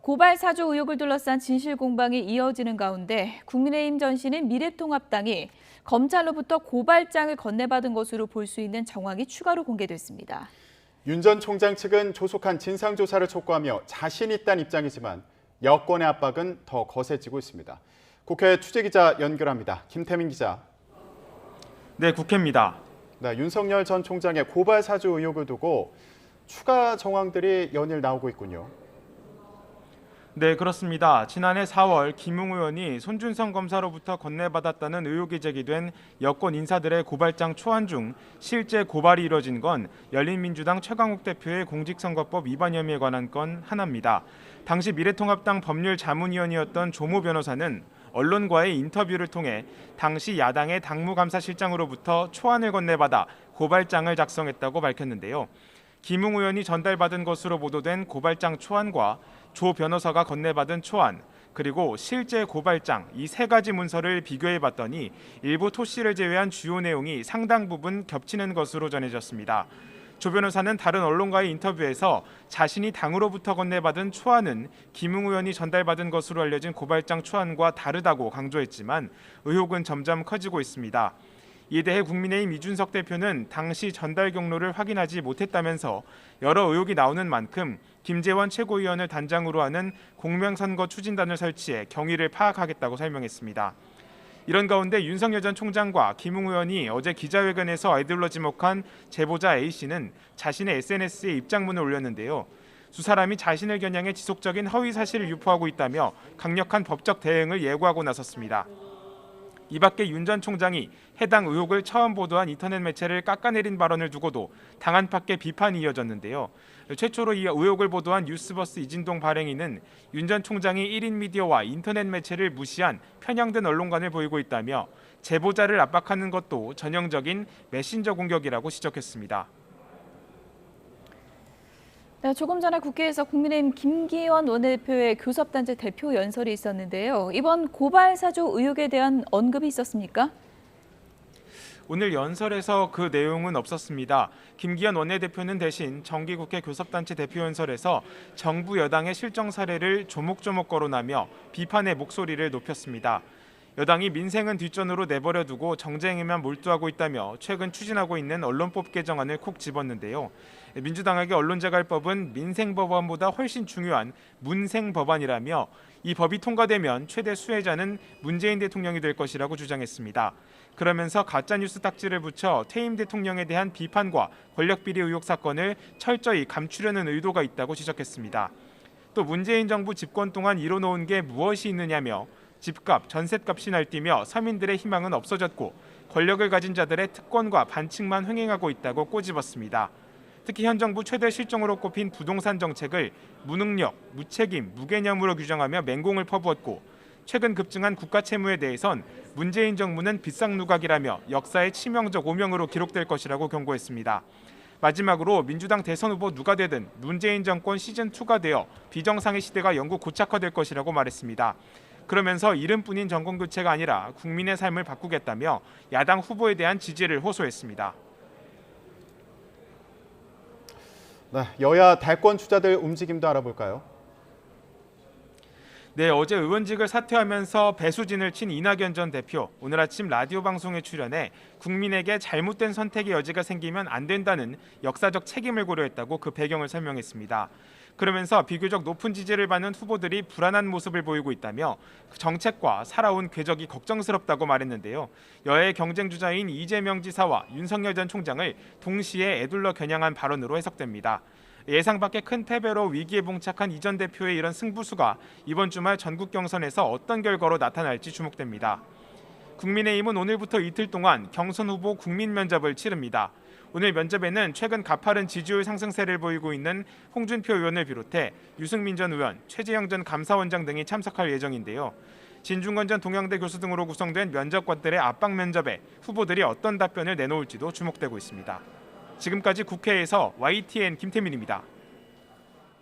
고발 사주 의혹을 둘러싼 진실 공방이 이어지는 가운데 국민의힘 전신인 미래통합당이 검찰로부터 고발장을 건네받은 것으로 볼 수 있는 정황이 추가로 공개됐습니다. 윤 전 총장 측은 조속한 진상조사를 촉구하며 자신 있다는 입장이지만 여권의 압박은 더 거세지고 있습니다. 국회 취재기자 연결합니다. 김태민 기자. 네, 국회입니다. 네, 윤석열 전 총장의 고발 사주 의혹을 두고 추가 정황들이 연일 나오고 있군요. 네, 그렇습니다. 지난해 4월 김웅 의원이 손준성 검사로부터 건네받았다는 의혹이 제기된 여권 인사들의 고발장 초안 중 실제 고발이 이뤄진 건 열린민주당 최강욱 대표의 공직선거법 위반 혐의에 관한 건 하나입니다. 당시 미래통합당 법률자문위원이었던 조모 변호사는 언론과의 인터뷰를 통해 당시 야당의 당무감사실장으로부터 초안을 건네받아 고발장을 작성했다고 밝혔는데요. 김웅 의원이 전달받은 것으로 보도된 고발장 초안과 조 변호사가 건네받은 초안, 그리고 실제 고발장 이 세 가지 문서를 비교해봤더니 일부 토씨를 제외한 주요 내용이 상당 부분 겹치는 것으로 전해졌습니다. 조 변호사는 다른 언론과의 인터뷰에서 자신이 당으로부터 건네받은 초안은 김웅 의원이 전달받은 것으로 알려진 고발장 초안과 다르다고 강조했지만 의혹은 점점 커지고 있습니다. 이에 대해 국민의힘 이준석 대표는 당시 전달 경로를 확인하지 못했다면서 여러 의혹이 나오는 만큼 김재원 최고위원을 단장으로 하는 공명선거 추진단을 설치해 경위를 파악하겠다고 설명했습니다. 이런 가운데 윤석열 전 총장과 김웅 의원이 어제 기자회견에서 아이들로 지목한 제보자 A씨는 자신의 SNS에 입장문을 올렸는데요. 두 사람이 자신을 겨냥해 지속적인 허위 사실을 유포하고 있다며 강력한 법적 대응을 예고하고 나섰습니다. 이 밖에 윤 전 총장이 해당 의혹을 처음 보도한 인터넷 매체를 깎아내린 발언을 두고도 당안팎의 비판이 이어졌는데요. 최초로 이 의혹을 보도한 뉴스버스 이진동 발행인은 윤 전 총장이 1인 미디어와 인터넷 매체를 무시한 편향된 언론관을 보이고 있다며 제보자를 압박하는 것도 전형적인 메신저 공격이라고 지적했습니다. 네, 조금 전에 국회에서 국민의힘 김기현 원내대표의 교섭단체 대표 연설이 있었는데요. 이번 고발 사주 의혹에 대한 언급이 있었습니까? 오늘 연설에서 그 내용은 없었습니다. 김기현 원내대표는 대신 정기국회 교섭단체 대표 연설에서 정부 여당의 실정 사례를 조목조목 거론하며 비판의 목소리를 높였습니다. 여당이 민생은 뒷전으로 내버려 두고 정쟁에만 몰두하고 있다며 최근 추진하고 있는 언론법 개정안을 콕 집었는데요. 민주당에게 언론자갈법은 민생법안보다 훨씬 중요한 문생법안이라며 이 법이 통과되면 최대 수혜자는 문재인 대통령이 될 것이라고 주장했습니다. 그러면서 가짜뉴스 딱지를 붙여 퇴임 대통령에 대한 비판과 권력비리 의혹 사건을 철저히 감추려는 의도가 있다고 지적했습니다. 또 문재인 정부 집권 동안 이뤄놓은 게 무엇이 있느냐며 집값, 전셋값이 날뛰며 서민들의 희망은 없어졌고 권력을 가진 자들의 특권과 반칙만 횡행하고 있다고 꼬집었습니다. 특히 현 정부 최대 실정으로 꼽힌 부동산 정책을 무능력, 무책임, 무개념으로 규정하며 맹공을 퍼부었고 최근 급증한 국가 채무에 대해선 문재인 정부는 빗상누각이라며 역사의 치명적 오명으로 기록될 것이라고 경고했습니다. 마지막으로 민주당 대선 후보 누가 되든 문재인 정권 시즌2가 되어 비정상의 시대가 영구 고착화될 것이라고 말했습니다. 그러면서 이름뿐인 정권 교체가 아니라 국민의 삶을 바꾸겠다며 야당 후보에 대한 지지를 호소했습니다. 네, 여야 대권 주자들 움직임도 알아볼까요? 네, 어제 의원직을 사퇴하면서 배수진을 친 이낙연 전 대표, 오늘 아침 라디오 방송에 출연해 국민에게 잘못된 선택의 여지가 생기면 안 된다는 역사적 책임을 고려했다고 그 배경을 설명했습니다. 그러면서 비교적 높은 지지를 받는 후보들이 불안한 모습을 보이고 있다며 그 정책과 살아온 궤적이 걱정스럽다고 말했는데요. 여야의 경쟁 주자인 이재명 지사와 윤석열 전 총장을 동시에 에둘러 겨냥한 발언으로 해석됩니다. 예상 밖의 큰 패배로 위기에 봉착한 이 전 대표의 이런 승부수가 이번 주말 전국 경선에서 어떤 결과로 나타날지 주목됩니다. 국민의힘은 오늘부터 이틀 동안 경선 후보 국민 면접을 치릅니다. 오늘 면접에는 최근 가파른 지지율 상승세를 보이고 있는 홍준표 의원을 비롯해 유승민 전 의원, 최재형 전 감사원장 등이 참석할 예정인데요. 진중권 전 동양대 교수 등으로 구성된 면접관들의 압박 면접에 후보들이 어떤 답변을 내놓을지도 주목되고 있습니다. 지금까지 국회에서 YTN 김태민입니다.